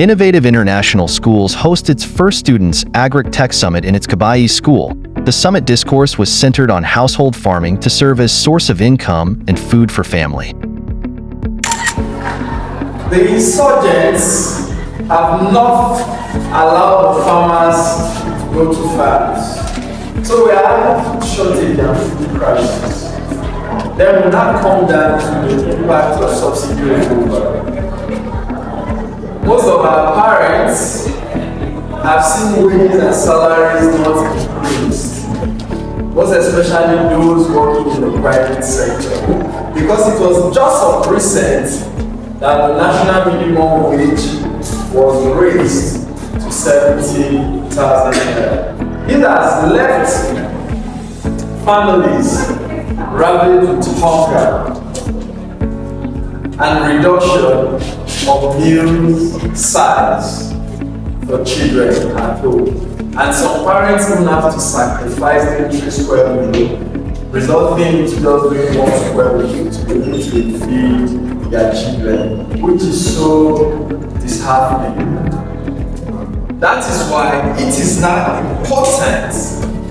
Innovative International Schools hosts its first students' Agric Tech Summit in its Kabayi school. The summit discourse was centered on household farming to serve as source of income and food for family. The insurgents have not allowed the farmers to go too fast. So we have shortage and food crisis. Then we now come down to the impact of subsidy removal. Most of our parents have seen wages and salaries not increased, most especially those working in the private sector, because it was just of recent that the national minimum wage was raised to 70,000 naira. It has left families ravaged with hunger and reduction of meal size for children at home. And some parents even have to sacrifice the 3 square meal, resulting in just doing 1 square meal to be able to feed their children, which is so disheartening. That is why it is now important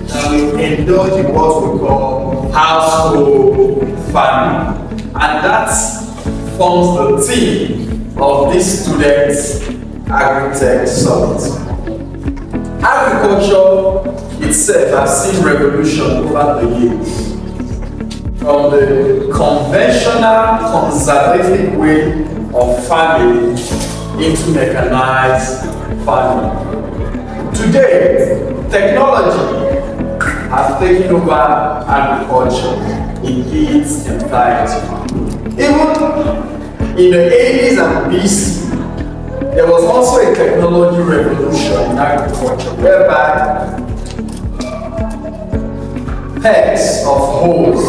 that we indulge in what we call household farming. And that forms the theme of this students' Agri-Tech Summit. Agriculture itself has seen revolution over the years. From the conventional, conservative way of farming into mechanized farming. Today, technology has taken over agriculture in its entirety. Even in the 80s and BC, there was also a technology revolution in agriculture whereby pegs of hose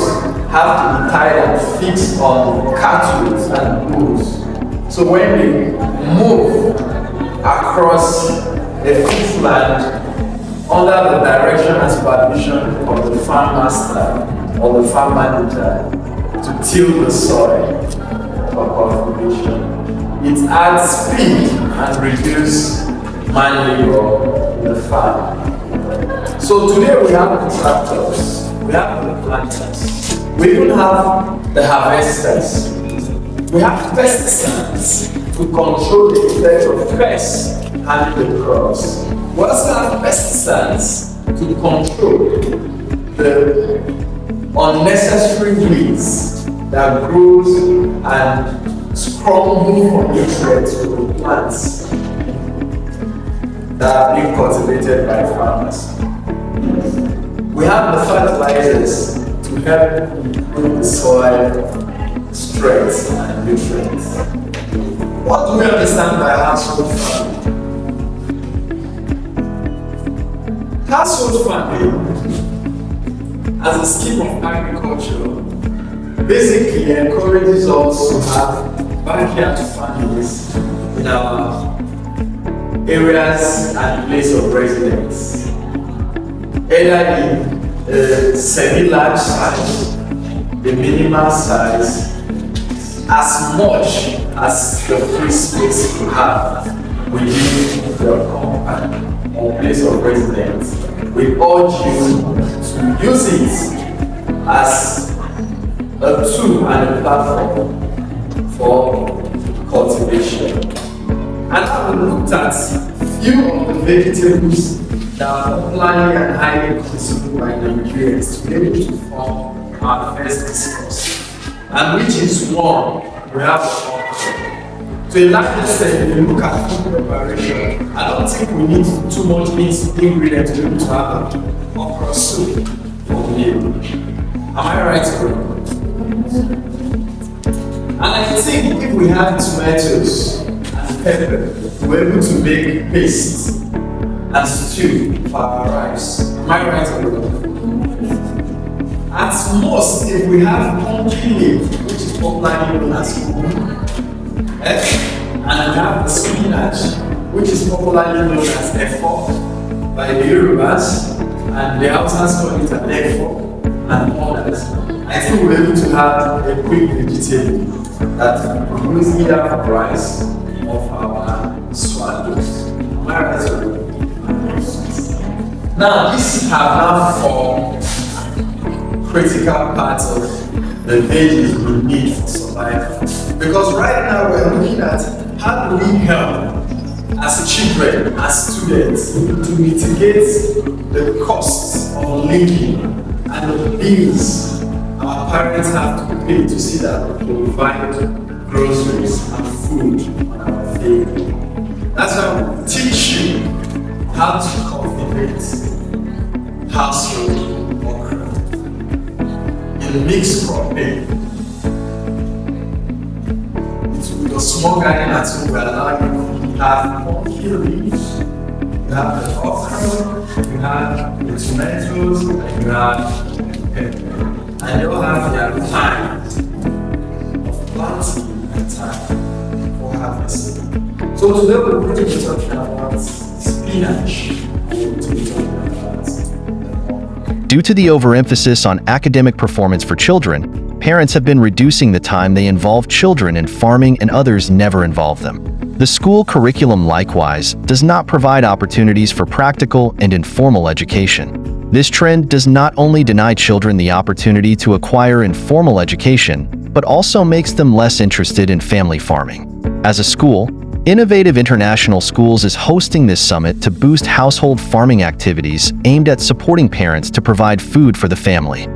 have to be tied and fixed on cattle and bulls. So when they move across a fixed land under the direction and supervision of the farm master or the farm manager to till the soil for cultivation, it adds speed and reduces man labor in the farm. So today we have the tractors, we have the planters, we even have the harvesters, we have pesticides to control the effect of pests and the crops. We also have pesticides to control the unnecessary weeds that grows and scramble for nutrients to the plants that are being cultivated by farmers. We have the fertilizers to help improve the soil strength and nutrients. What do we understand by household farming? Household farming, as a scheme of agriculture, basically encourages us to have backyard farmings in our areas and place of residence, either in the semi-large size, the minimal size, as much as the free space you have within your compound or place of residence. We urge you to use it as a tool and a platform for cultivation. And I have looked at few of the vegetables that are popularly and highly consumed by Nigerians to be able to form our first discourse. And which is one, we have okra. To a large extent, if you look at food preparation, I don't think we need too much ingredients to be able to have an okra soup for meal. Am I right, bro? And I think if we have tomatoes and pepper, we're able to make paste and stew for our rice. Am I right, bro? At most, if we have pumpkin leaf, which is popularly known as kumu, and we have the spinach, which is popularly known as efo by the Yorubas, and the Hausas call it an efo, and others. I think we're able to have a quick vegetable that we use either for rice of our swallows. Am I right? Now, these have now formed critical parts of the veggies we need for survival. Because right now we're looking at how do we help as children, as students, to mitigate the costs of living and the bills our parents have to pay to see that we provide groceries and food on our table. That's why we teach you how to cultivate household okra in mixed cropping. With a small garden at home, we allow you to have pumpkin leaves, you have the okra, you have the tomatoes, and you have the pepper. And they all have their time of planting and time for harvesting. So today we're going to be talking about spinach. Due to the overemphasis on academic performance for children, parents have been reducing the time they involve children in farming and others never involve them. The school curriculum likewise does not provide opportunities for practical and informal education. This trend does not only deny children the opportunity to acquire informal education, but also makes them less interested in family farming. As a school, Innovative International Schools is hosting this summit to boost household farming activities aimed at supporting parents to provide food for the family.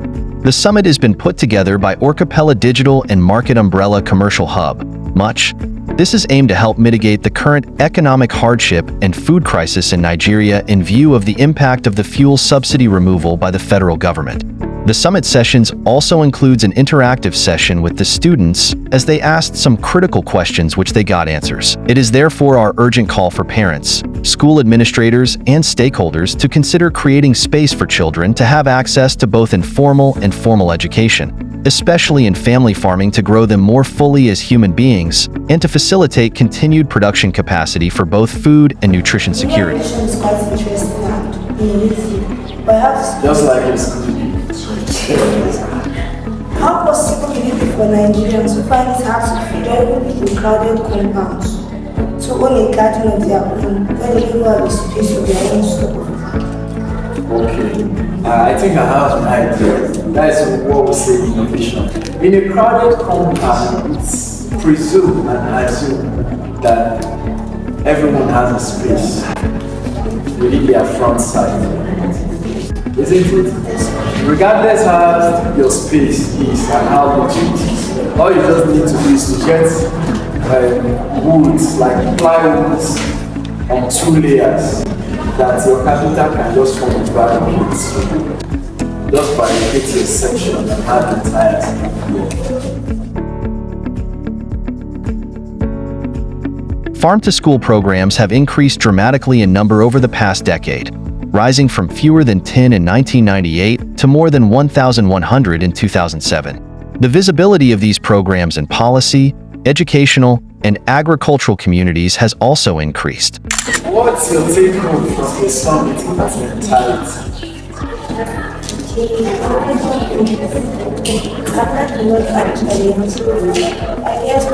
The summit has been put together by Orcapella Digital and Market Umbrella Commercial Hub, MUCH. This is aimed to help mitigate the current economic hardship and food crisis in Nigeria in view of the impact of the fuel subsidy removal by the federal government. The summit sessions also includes an interactive session with the students as they asked some critical questions which they got answers. It is therefore our urgent call for parents, school administrators, and stakeholders to consider creating space for children to have access to both informal and formal education, especially in family farming, to grow them more fully as human beings and to facilitate continued production capacity for both food and nutrition security. Just like it's how possible will it be for Nigerians who find it hard to feed everyone in crowded compounds to own a garden of their own when they don't have a space of their own store? Okay, I think I have an idea. That is what we say innovation. In a crowded compound, it's presumed and assumed that everyone has a space within their front side. Isn't it? Regardless how your space is and how much it is, all you just need to do is to get woods, like plywoods, on 2 layers that your carpenter can just form a barricade just by creating a section and have the tires. Farm-to-school programs have increased dramatically in number over the past decade, rising from fewer than 10 in 1998 to more than 1,100 in 2007. The visibility of these programs in policy, educational, and agricultural communities has also increased. What's your take home from the summit in its entirety? I guess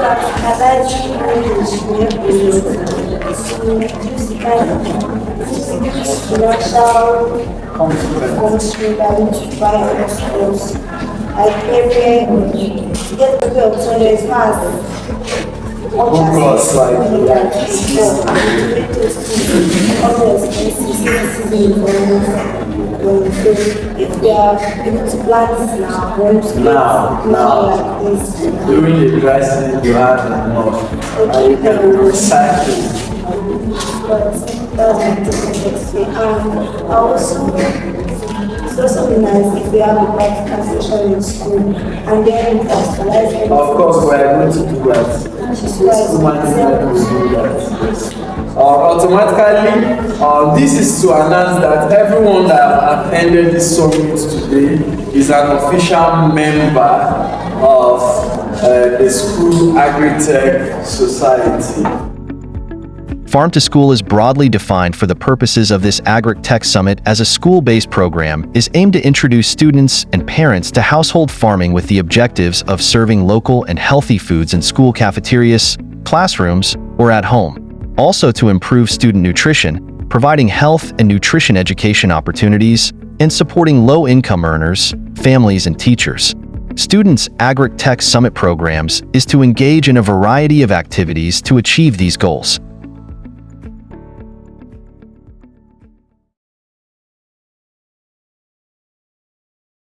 constraint that we need to buy other schools. Like every to get the bill, so there's not if we are able to plan this now like this. During the dry season, you have enough. And you can recycle. But that's my difficult thing. It's also nice if we have a practical session in school and then we practicalize everything. Of course, we are going to do that. Automatically, this is to announce that everyone that attended this summit today is an official member of the school Agric Society. Farm to School is broadly defined for the purposes of this Agric Tech Summit as a school-based program is aimed to introduce students and parents to household farming with the objectives of serving local and healthy foods in school cafeterias, classrooms, or at home. Also to improve student nutrition, providing health and nutrition education opportunities, and supporting low-income earners, families, and teachers. Students' Agric Tech Summit programs is to engage in a variety of activities to achieve these goals.